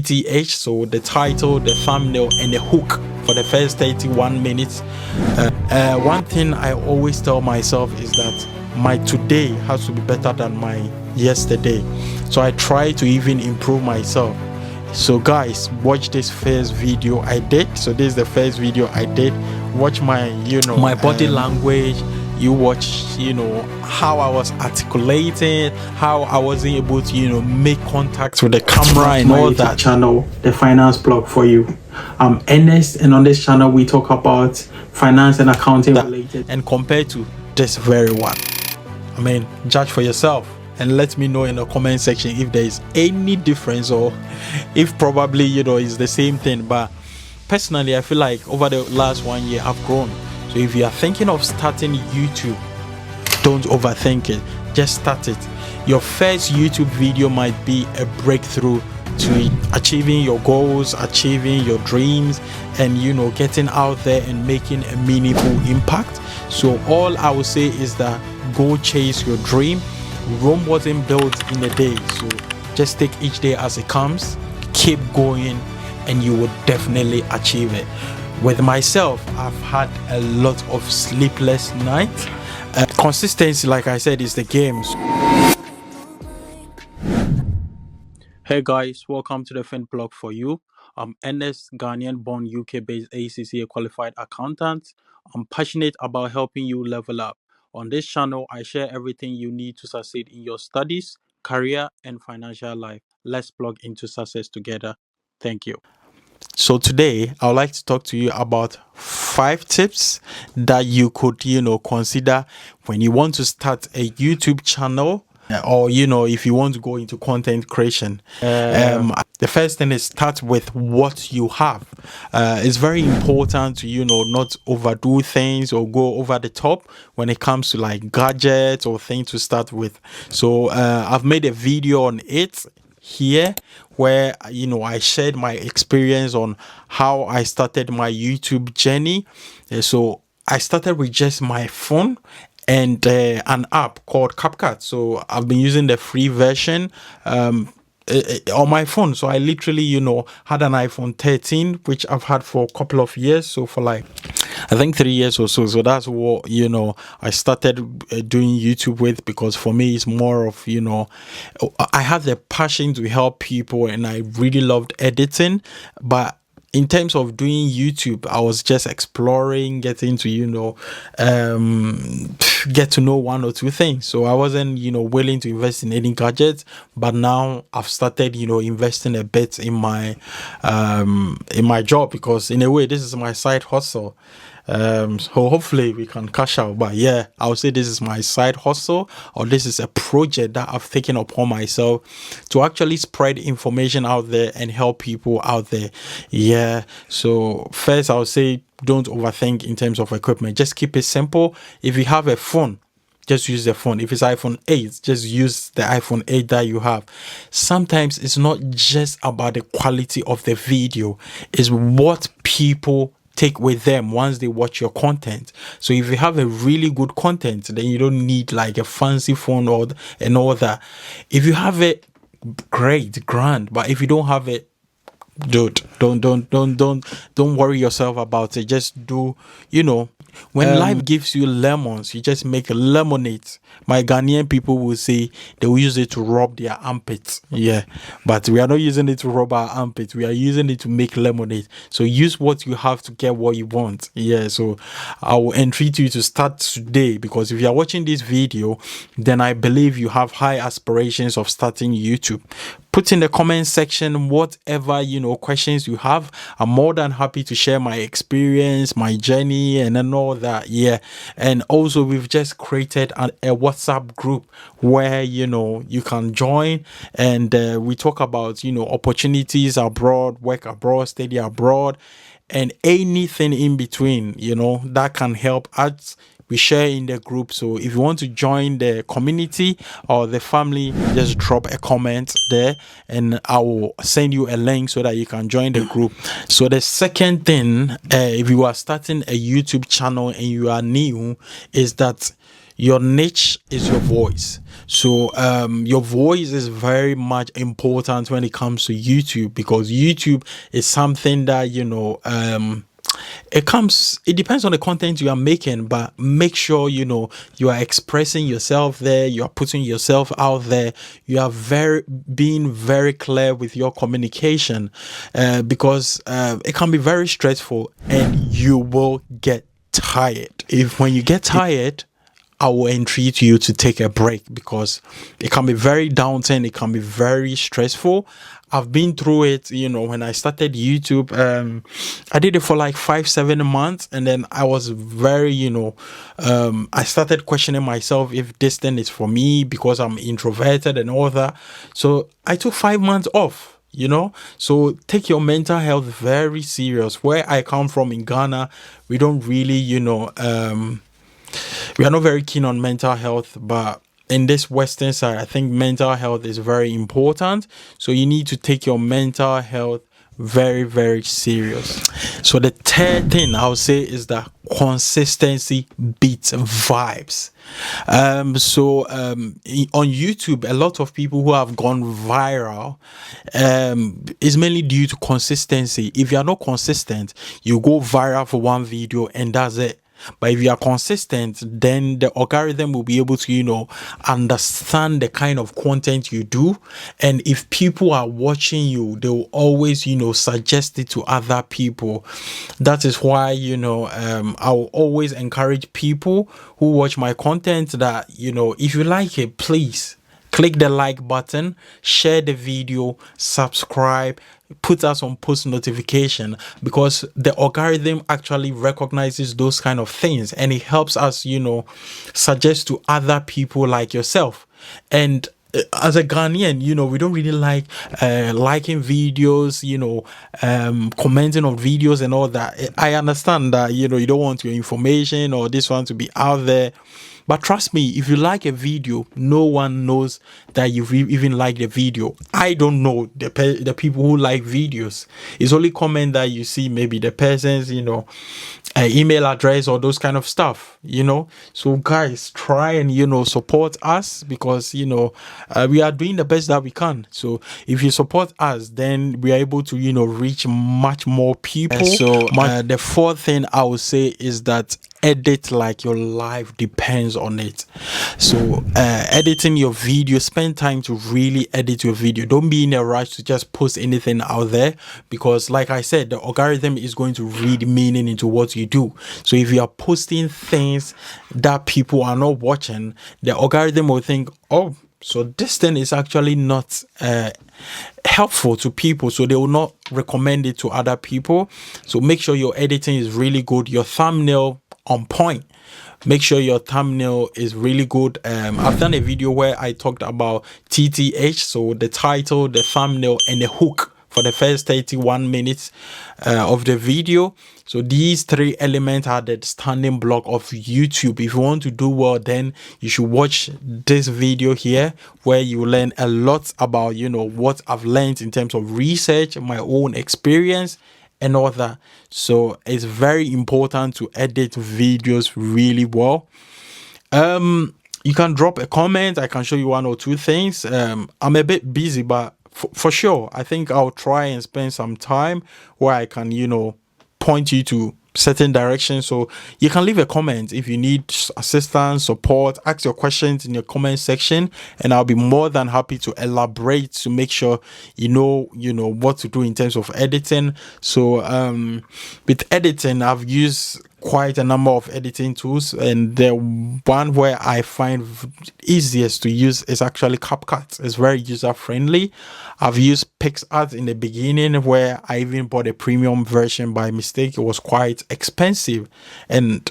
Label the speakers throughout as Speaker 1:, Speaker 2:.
Speaker 1: TH, so the title, the thumbnail, and the hook for the first 31 minutes. One thing I always tell myself is that my today has to be better than my yesterday, so I try to even improve myself. So guys, watch this first video I did. So this is the first video I did. Watch my my body language. You watch how I was articulating, how I wasn't able to make contact with the camera and all that. Channel, the finance blog for you. I'm Ernest, and on this channel we talk about finance and accounting related, and compared to this very one. I mean, judge for yourself and let me know in the comment section if there is any difference, or if probably it's the same thing. But personally, I feel like over the last 1 year I've grown. So if you are thinking of starting YouTube, don't overthink it, just start it. Your first YouTube video might be a breakthrough to achieving your goals, achieving your dreams, and getting out there and making a meaningful impact. So all I will say is that go chase your dream. Rome wasn't built in a day, so just take each day as it comes, keep going, and you will definitely achieve it. With myself, I've had a lot of sleepless nights. Consistency, like I said, is the game. Hey guys, welcome to the FinPlug for you. I'm Ernest, Ghanaian born UK based ACCA qualified accountant. I'm passionate about helping you level up. On this channel, I share everything you need to succeed in your studies, career, and financial life. Let's plug into success together. Thank you. So today I would like to talk to you about 5 tips that you could consider when you want to start a YouTube channel, or if you want to go into content creation. The first thing is start with what you have. It's very important to not overdo things or go over the top when it comes to like gadgets or things to start with. So I've made a video on it here where I shared my experience on how I started my YouTube journey. So I started with just my phone and an app called CapCut. So I've been using the free version on my phone. So I literally had an iPhone 13, which I've had for a couple of years, so for like I think 3 years or so. So that's what I started doing YouTube with, because for me it's more of I have the passion to help people and I really loved editing. But in terms of doing YouTube, I was just exploring, getting to get to know 1 or 2 things. So I wasn't willing to invest in any gadgets. But now I've started investing a bit in my job, because in a way this is my side hustle. So hopefully we can cash out. But yeah, I would say this is my side hustle, or this is a project that I've taken upon myself to actually spread information out there and help people out there. Yeah, so first I would say don't overthink in terms of equipment. Just keep it simple. If you have a phone, just use the phone. If it's iPhone 8, just use the iPhone 8 that you have. Sometimes it's not just about the quality of the video, it's what people take with them once they watch your content. So if you have a really good content, then you don't need like a fancy phone and all that. If you have it, great, grand. But if you don't have it, dude, don't worry yourself about it. Just do when life gives you lemons, you just make a lemonade. My Ghanaian people will say they will use it to rub their armpits. Yeah, but we are not using it to rub our armpits. We are using it to make lemonade. So use what you have to get what you want. Yeah, so I will entreat you to start today, because if you are watching this video, then I believe you have high aspirations of starting YouTube. Put in the comment section whatever questions you have. I'm more than happy to share my experience, my journey, and then all that. Yeah, and also we've just created a WhatsApp group where you can join, and we talk about opportunities abroad, work abroad, study abroad, and anything in between that can help us. We share in the group. So if you want to join the community or the family, just drop a comment there and I will send you a link so that you can join the group. So the second thing, if you are starting a YouTube channel and you are new, is that Your niche is your voice. So your voice is very much important when it comes to YouTube, because YouTube is something that, it depends on the content you are making, but make sure you are expressing yourself there, you are putting yourself out there, you are being very clear with your communication, because it can be very stressful and you will get tired. When you get tired, I will entreat you to take a break, because it can be very daunting, it can be very stressful. I've been through it, when I started YouTube. I did it for like 5-7 months, and then I was very, I started questioning myself if this thing is for me, because I'm introverted and all that. So I took 5 months off. So take your mental health very serious. Where I come from in Ghana, we don't really, we are not very keen on mental health, but in this Western side, I think mental health is very important. So you need to take your mental health very, very serious. So the third thing I would say is that consistency beats vibes. On YouTube, a lot of people who have gone viral is mainly due to consistency. If you are not consistent, you go viral for one video and that's it. But if you are consistent, then the algorithm will be able to, understand the kind of content you do. And if people are watching you, they will always, suggest it to other people. That is why, I will always encourage people who watch my content that, if you like it, please click the like button, share the video, subscribe, put us on post notification, because the algorithm actually recognizes those kind of things, and it helps us, suggest to other people like yourself. And as a Ghanaian, we don't really like liking videos, commenting on videos and all that. I understand that, you don't want your information or this one to be out there. But trust me, if you like a video, no one knows that you've even liked the video. I don't know the people who like videos. It's only comment that you see, maybe the person's, email address or those kind of stuff, So guys, try and, support us, because, we are doing the best that we can. So if you support us, then we are able to, reach much more people. The fourth thing I would say is that edit like your life depends on it. So editing your video, spend time to really edit your video. Don't be in a rush to just post anything out there, because like I said, the algorithm is going to read meaning into what you do. So if you are posting things that people are not watching, the algorithm will think, oh, so this thing is actually not helpful to people, so they will not recommend it to other people. So make sure your editing is really good, your thumbnail on point. Make sure your thumbnail is really good. I've done a video where I talked about TTH, so the title, the thumbnail, and the hook for the first 31 minutes of the video. So these three elements are the standing block of YouTube. If you want to do well, then you should watch this video here, where you learn a lot about, what I've learned in terms of research, my own experience, and all that. So it's very important to edit videos really well. You can drop a comment. I can show you one or two things. I'm a bit busy, but for sure, I think I'll try and spend some time where I can, point you to certain directions. So you can leave a comment if you need assistance, support, ask your questions in your comment section, and I'll be more than happy to elaborate to make sure you know what to do in terms of editing. So with editing, I've used quite a number of editing tools, and the one where I find easiest to use is actually CapCut. It's very user friendly. I've used PixArt in the beginning, where I even bought a premium version by mistake. It was quite expensive, and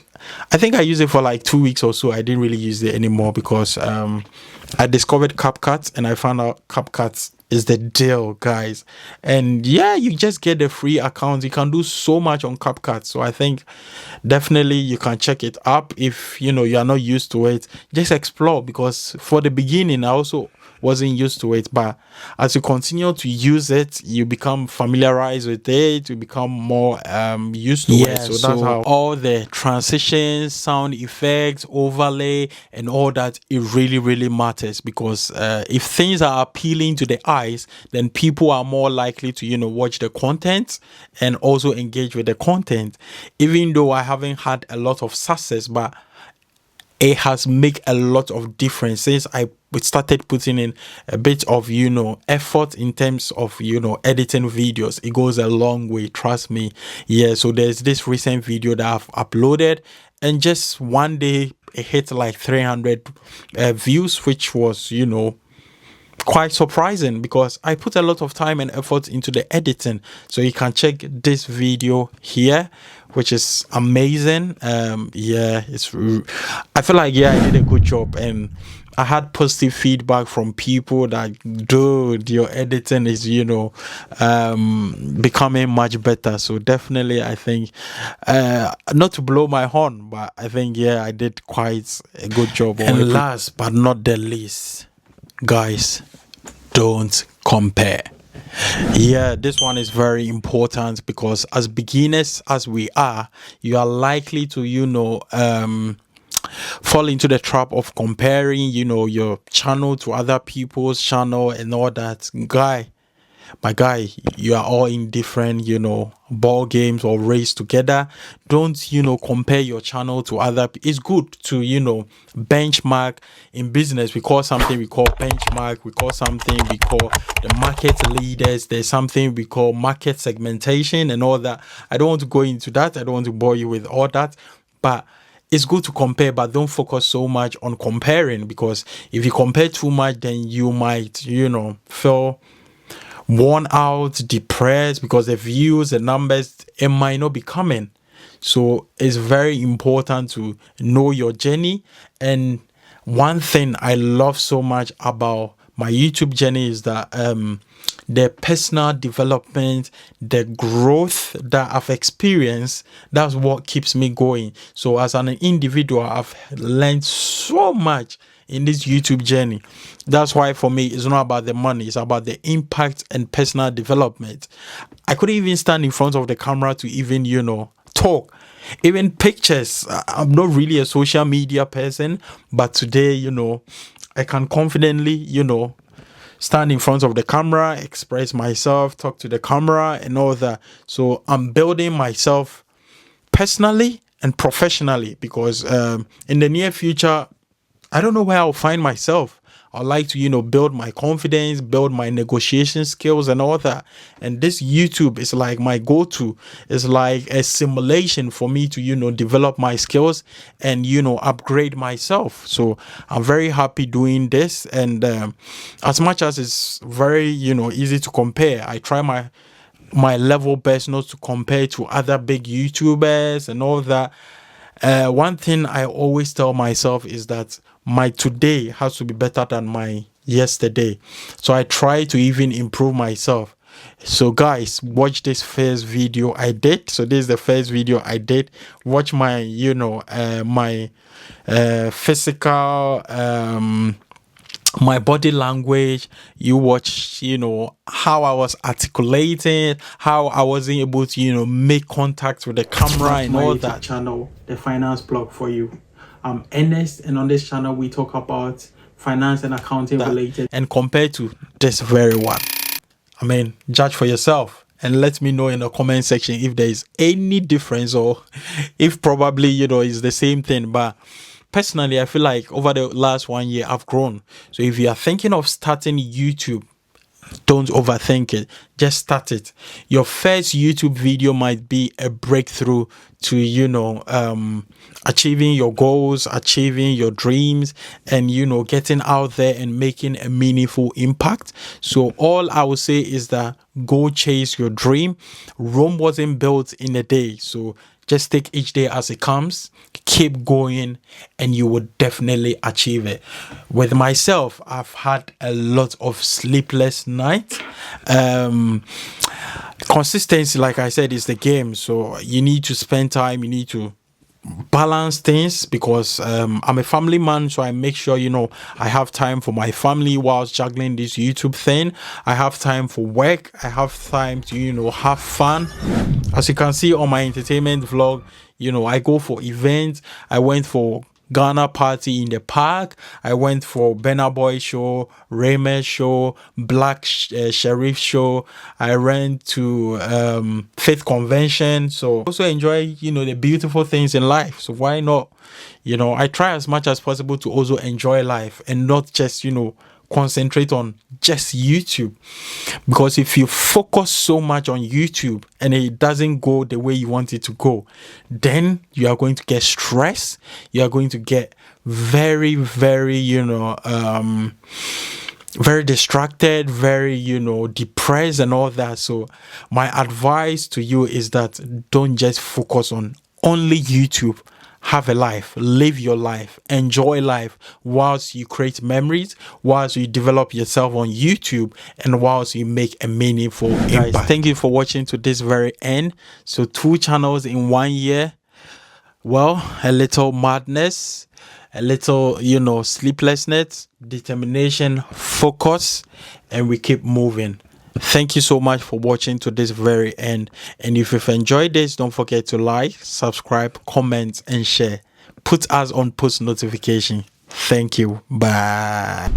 Speaker 1: I think I used it for like 2 weeks or so. I didn't really use it anymore, because I discovered CapCut, and I found out CapCut is the deal, guys. And yeah, you just get the free account. You can do so much on CapCut. So I think definitely you can check it up. If you are not used to it, just explore, because for the beginning, I also wasn't used to it. But as you continue to use it, you become familiarized with it, you become more used to it. So that's how all the transitions, sound effects, overlay, and all that, it really matters, because if things are appealing to the eyes, then people are more likely to watch the content and also engage with the content. Even though I haven't had a lot of success, but it has made a lot of difference since I started putting in a bit of effort in terms of editing videos. It goes a long way, trust me. Yeah, so there's this recent video that I've uploaded, and just one day it hit like 300 views, which was quite surprising, because I put a lot of time and effort into the editing. So you can check this video here, which is amazing. Yeah, I feel like, yeah, I did a good job, and I had positive feedback from people that, dude, your editing is becoming much better. So definitely, I think not to blow my horn, but I think, yeah, I did quite a good job. And last but not the least, guys, don't compare. Yeah, this one is very important, because as beginners as we are, you are likely to fall into the trap of comparing your channel to other people's channel and all that. My guy, you are all in different ball games or race together. Don't compare your channel to other. It's good to benchmark. In business, we call something we call benchmark, we call something we call the market leaders, there's something we call market segmentation and all that. I don't want to go into that, I don't want to bore you with all that, but it's good to compare, but don't focus so much on comparing, because if you compare too much, then you might feel worn out, depressed, because the views, the numbers, it might not be coming. So it's very important to know your journey. And one thing I love so much about my YouTube journey is that the personal development, the growth that I've experienced, that's what keeps me going. So as an individual, I've learned so much in this YouTube journey. That's why for me, it's not about the money, it's about the impact and personal development. I couldn't even stand in front of the camera to even talk, even pictures. I'm not really a social media person, but today I can confidently stand in front of the camera, express myself, talk to the camera and all that. So I'm building myself personally and professionally, because in the near future, I don't know where I'll find myself. I'd like to, build my confidence, build my negotiation skills and all that. And this YouTube is like my go-to. It's like a simulation for me to, develop my skills and, upgrade myself. So I'm very happy doing this. And as much as it's very, easy to compare, I try my level best not to compare to other big YouTubers and all that. One thing I always tell myself is that my today has to be better than my yesterday. So I try to even improve myself. So guys, watch this first video I did. So this is the first video I did. Watch my, my physical, my body language. You watch, how I was articulating, how I wasn't able to, make contact with the camera and all that. Channel, the finance blog for you. I'm Ernest, and on this channel we talk about finance and accounting related, and compared to this very one. I mean, judge for yourself and let me know in the comment section if there is any difference, or if probably it's the same thing. But personally, I feel like over the last 1 year I've grown. So if you are thinking of starting YouTube, don't overthink it, just start it. Your first YouTube video might be a breakthrough to achieving your goals, achieving your dreams, and getting out there and making a meaningful impact. So all I would say is that go chase your dream. Rome wasn't built in a day, so just take each day as it comes, keep going, and you will definitely achieve it. With myself, I've had a lot of sleepless nights. Consistency, like I said, is the game. So you need to spend time, you need to balance things because I'm a family man, so I make sure I have time for my family whilst juggling this YouTube thing. I have time for work. I have time to have fun. As you can see on my entertainment vlog, I go for events. I went for Ghana party in the park. I went for Burna Boy show, Raymond show, Black Sheriff show. I went to Faith convention. So also enjoy the beautiful things in life. So why not? I try as much as possible to also enjoy life and not just concentrate on just YouTube, because if you focus so much on YouTube and it doesn't go the way you want it to go, then you are going to get stressed. You are going to get very, very very distracted, very depressed and all that. So my advice to you is that don't just focus on only YouTube. Have a life, live your life, enjoy life whilst you create memories, whilst you develop yourself on YouTube, and whilst you make a meaningful impact. Thank you for watching to this very end. So 2 channels in 1 year. Well, a little madness, a little sleeplessness, determination, focus, and we keep moving. Thank you so much for watching to this very end. And if you've enjoyed this, don't forget to like, subscribe, comment, and share. Put us on post notification. Thank you. Bye.